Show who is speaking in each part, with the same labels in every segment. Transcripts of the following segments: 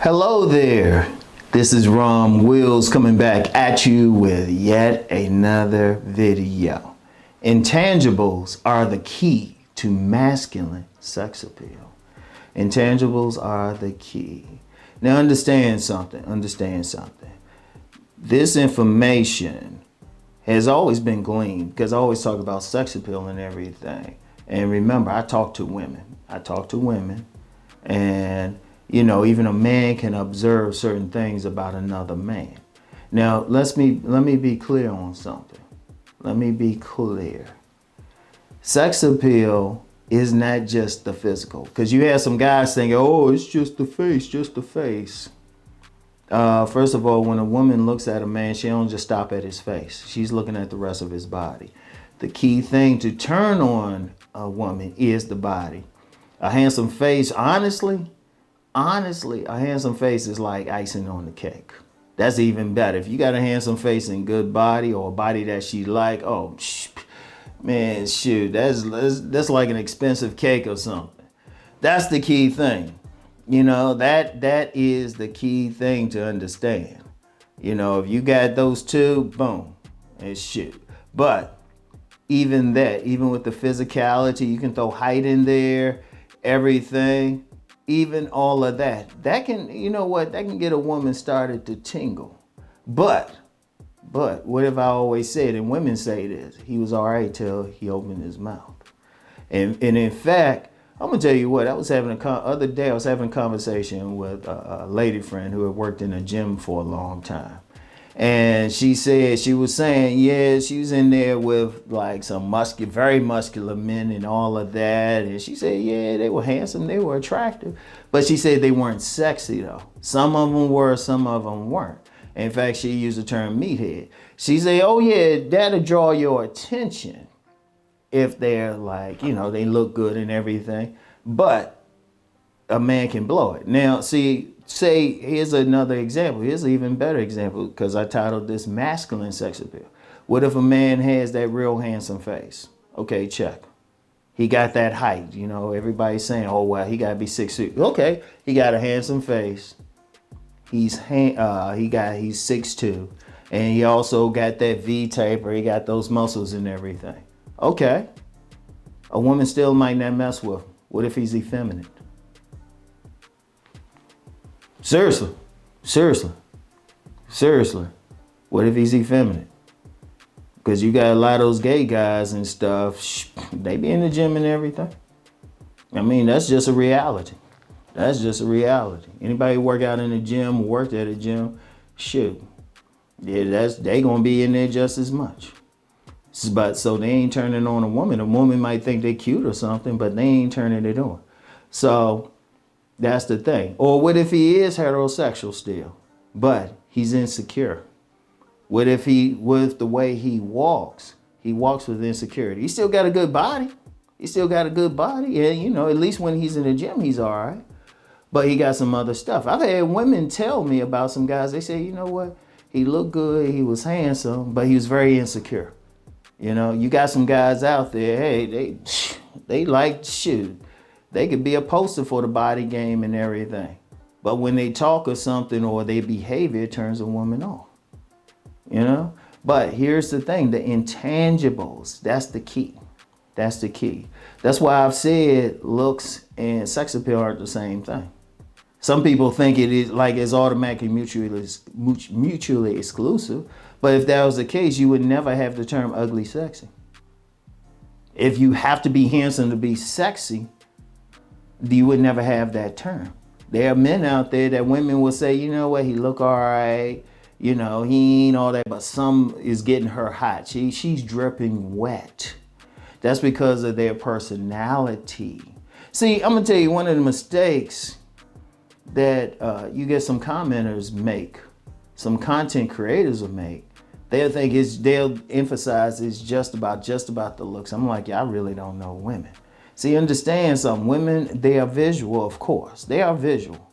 Speaker 1: Hello there. This is Rom Wills coming back at you with yet another video. Intangibles are the key to masculine sex appeal. Intangibles are the key. Now understand something. This information has always been gleaned because I always talk about sex appeal and everything. And remember, I talk to women. And even a man can observe certain things about another man. Now, let me be clear on something. Let me be clear. Sex appeal is not just the physical, because you have some guys thinking, oh, it's just the face, just the face. First of all, when a woman looks at a man, she don't just stop at his face. She's looking at the rest of his body. The key thing to turn on a woman is the body. A handsome face, honestly, a handsome face is like icing on the cake. That's even better. If you got a handsome face and good body, or a body that she like, oh, man, shoot, that's like an expensive cake or something. That's the key thing. That is the key thing to understand. If you got those two, boom, and shoot. But even with the physicality, you can throw height in there, everything. Even all of that can, that can get a woman started to tingle. But what if I always said, and women say this, he was all right till he opened his mouth. And in fact, I'm gonna tell you what, I was having a conversation with a lady friend who had worked in a gym for a long time. And she was saying, yeah, she was in there with like some very muscular men and all of that. And she said, yeah, they were handsome, they were attractive. But she said they weren't sexy though. Some of them were, some of them weren't. In fact, she used the term meathead. She said, oh yeah, that'll draw your attention if they're like, they look good and everything. But a man can blow it. Now, here's another example. Here's an even better example, because I titled this Masculine Sex Appeal. What if a man has that real handsome face? Okay, check. He got that height. Everybody's saying, oh, well, he got to be 6'2". Okay, he got a handsome face. He's 6'2", and he also got that V taper. He got those muscles and everything. Okay, a woman still might not mess with him. What if he's effeminate? Seriously. What if he's effeminate? Because you got a lot of those gay guys and stuff, they be in the gym and everything. I mean, that's just a reality. Anybody who work out in the gym, or worked at a gym, shoot. Yeah, they gonna be in there just as much. But so they ain't turning on a woman. A woman might think they cute or something, but they ain't turning it on. So that's the thing. Or what if he is heterosexual still, but he's insecure? What if with the way he walks with insecurity? He still got a good body. And, at least when he's in the gym, he's all right. But he got some other stuff. I've had women tell me about some guys. They say, you know what? He looked good. He was handsome, but he was very insecure. You got some guys out there, hey, they like shoot. They could be a poster for the body game and everything. But when they talk or something, or their behavior turns a woman off. But here's the thing, the intangibles, that's the key. That's why I've said looks and sex appeal aren't the same thing. Some people think it is like it's automatically mutually exclusive. But if that was the case, you would never have the term ugly sexy. If you have to be handsome to be sexy, you would never have that term. There are men out there that women will say, you know what, he look all right. He ain't all that, but some is getting her hot. She's dripping wet. That's because of their personality. See, I'm gonna tell you one of the mistakes that you get some commenters make, some content creators will make. They'll emphasize it's just about the looks. I'm like, yeah, I really don't know women. See, understand something. Women, they are visual, of course. They are visual.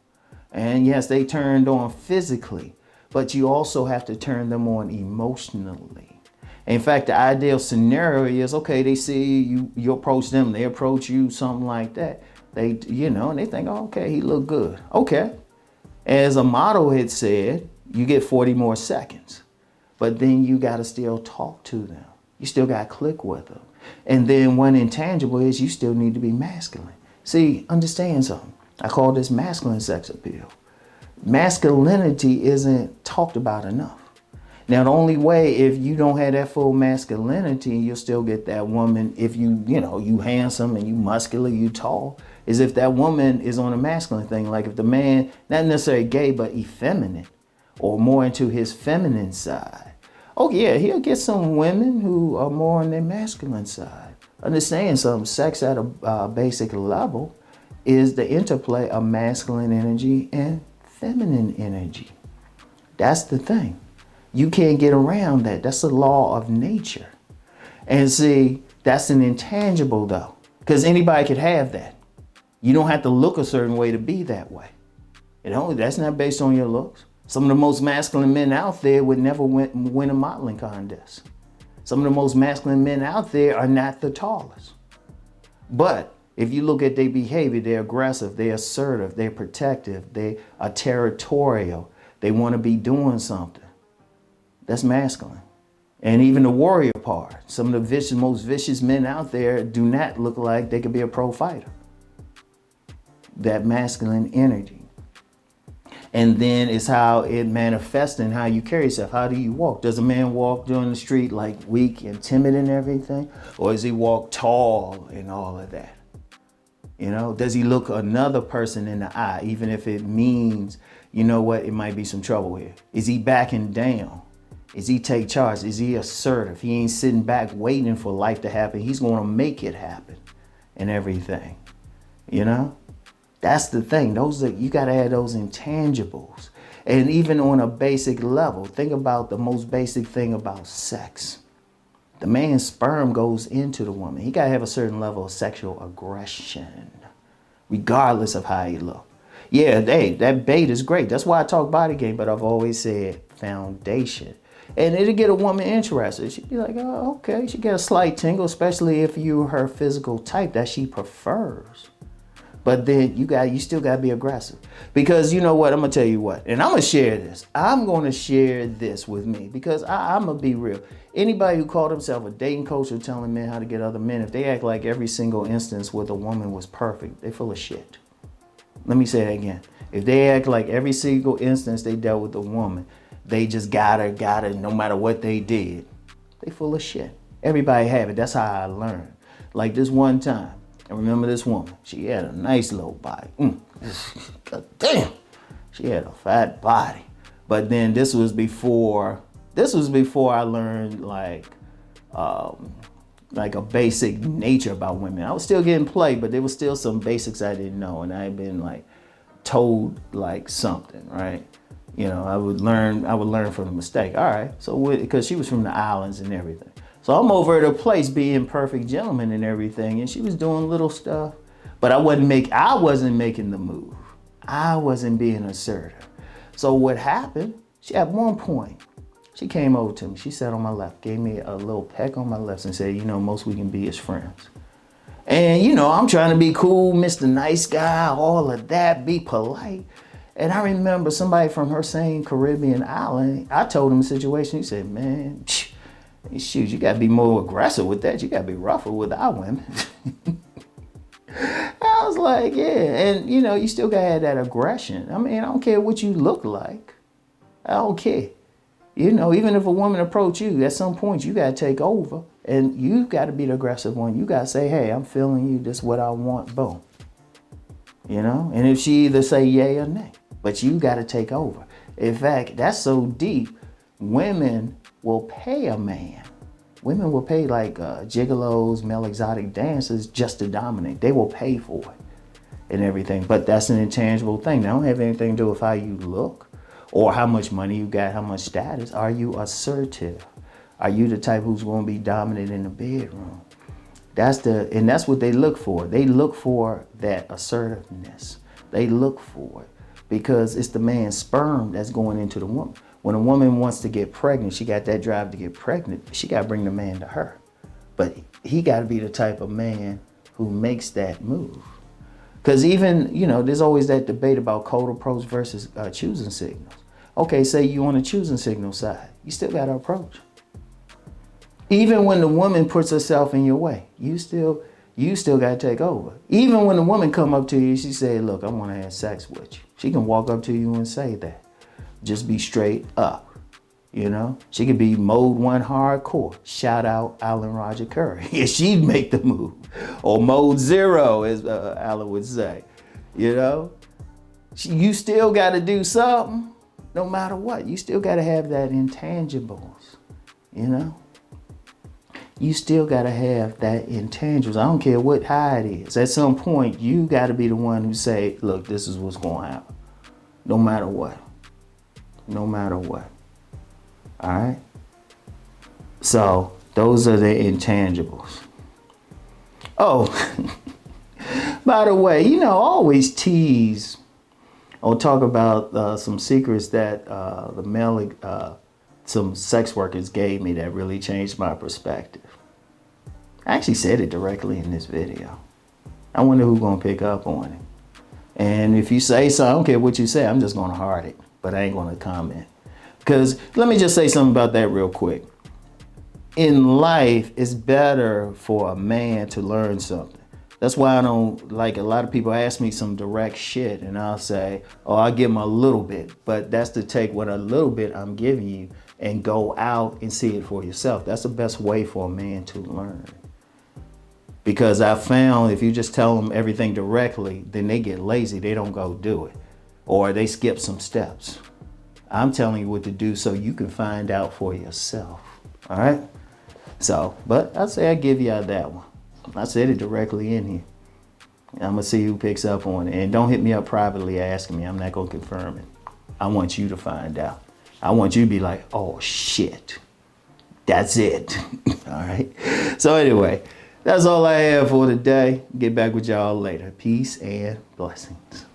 Speaker 1: And yes, they turned on physically, but you also have to turn them on emotionally. In fact, the ideal scenario is, okay, they see you approach them, they approach you, something like that. And they think, oh, okay, he look good. Okay. As a model had said, you get 40 more seconds, but then you got to still talk to them. You still got to click with them. And then one intangible is you still need to be masculine. See, understand something. I call this masculine sex appeal. Masculinity isn't talked about enough. Now, the only way, if you don't have that full masculinity, you'll still get that woman, if you handsome and you muscular, you tall, is if that woman is on a masculine thing. Like if the man, not necessarily gay, but effeminate or more into his feminine side. Oh yeah, he'll get some women who are more on their masculine side. Understand something, sex at a basic level is the interplay of masculine energy and feminine energy. That's the thing. You can't get around that. That's the law of nature. And see, that's an intangible though, because anybody could have that. You don't have to look a certain way to be that way. That's not based on your looks. Some of the most masculine men out there would never win a modeling contest. Some of the most masculine men out there are not the tallest. But if you look at their behavior, they're aggressive, they're assertive, they're protective, they are territorial, they want to be doing something. That's masculine. And even the warrior part, some of the most vicious men out there do not look like they could be a pro fighter. That masculine energy. And then it's how it manifests and how you carry yourself. How do you walk? Does a man walk down the street like weak and timid and everything? Or does he walk tall and all of that? Does he look another person in the eye, even if it means, it might be some trouble here? Is he backing down? Is he take charge? Is he assertive? He ain't sitting back waiting for life to happen. He's going to make it happen and everything, That's the thing. You got to have those intangibles. And even on a basic level, think about the most basic thing about sex. The man's sperm goes into the woman. He got to have a certain level of sexual aggression, regardless of how he look. Yeah, that bait is great. That's why I talk body game, but I've always said foundation. And it'll get a woman interested. She'd be like, oh, okay. She get a slight tingle, especially if you're her physical type that she prefers. But then you still got to be aggressive. Because you know what? I'm going to tell you what. And I'm going to share this. I'm going to share this with me because I'm going to be real. Anybody who called himself a dating coach or telling men how to get other men, if they act like every single instance with a woman was perfect, they full of shit. Let me say that again. If they act like every single instance they dealt with a woman, they just got her no matter what they did, they full of shit. Everybody have it. That's how I learned. Like this one time. I remember this woman. She had a nice little body. God damn. She had a fat body. But then this was before I learned like a basic nature about women. I was still getting played, but there was still some basics I didn't know. And I had been like told like something, right? I would learn from the mistake. All right. So because she was from the islands and everything. So I'm over at her place being perfect gentleman and everything, and she was doing little stuff, but I wasn't making the move. I wasn't being assertive. So what happened? At one point, she came over to me. She sat on my lap, gave me a little peck on my lips, and said, most we can be is friends. And I'm trying to be cool, Mr. Nice Guy, all of that, be polite. And I remember somebody from her same Caribbean island. I told him the situation. He said, "Man, shoot, you gotta be more aggressive with that. You gotta be rougher with our women." I was like, yeah. And you still gotta have that aggression. I mean, I don't care what you look like. I don't care. Even if a woman approach you, at some point you gotta take over. And you gotta be the aggressive one. You gotta say, hey, I'm feeling you, this is what I want, boom. And if she either say yay or nay, but you gotta take over. In fact, that's so deep, women will pay a man. Women will pay like gigolos, male exotic dancers just to dominate. They will pay for it and everything. But that's an intangible thing. That don't have anything to do with how you look or how much money you got, how much status. Are you assertive? Are you the type who's going to be dominant in the bedroom? And that's what they look for. They look for that assertiveness. They look for it because it's the man's sperm that's going into the woman. When a woman wants to get pregnant, she got that drive to get pregnant. She got to bring the man to her. But he got to be the type of man who makes that move. Because even, there's always that debate about cold approach versus choosing signals. Okay, say you on the choosing signal side, you still got to approach. Even when the woman puts herself in your way, you still got to take over. Even when the woman come up to you, she say, look, I want to have sex with you. She can walk up to you and say that. Just be straight up. She could be mode 1 hardcore. Shout out Alan Roger Curry. Yeah, she'd make the move. Or mode 0, as Alan would say. You still got to do something, no matter what. You still got to have that intangibles. You still got to have that intangibles. I don't care what high it is. At some point, you got to be the one who say, look, this is what's going to happen. No matter what. No matter what. All right. So those are the intangibles. Oh, by the way, I always tease or talk about some secrets that some sex workers gave me that really changed my perspective. I actually said it directly in this video. I wonder who's gonna pick up on it. And if you say so, I don't care what you say, I'm just gonna heart it, but I ain't gonna comment. Because let me just say something about that real quick. In life, it's better for a man to learn something. That's why I don't, like, a lot of people ask me some direct shit and I'll say, oh, I'll give them a little bit. But that's to take what a little bit I'm giving you and go out and see it for yourself. That's the best way for a man to learn. Because I found if you just tell them everything directly, then they get lazy. They don't go do it. Or they skip some steps. I'm telling you what to do so you can find out for yourself. All right? So, but I say I give you that one. I said it directly in here. I'm going to see who picks up on it. And don't hit me up privately asking me. I'm not going to confirm it. I want you to find out. I want you to be like, oh, shit. That's it. All right? So anyway, that's all I have for today. Get back with y'all later. Peace and blessings.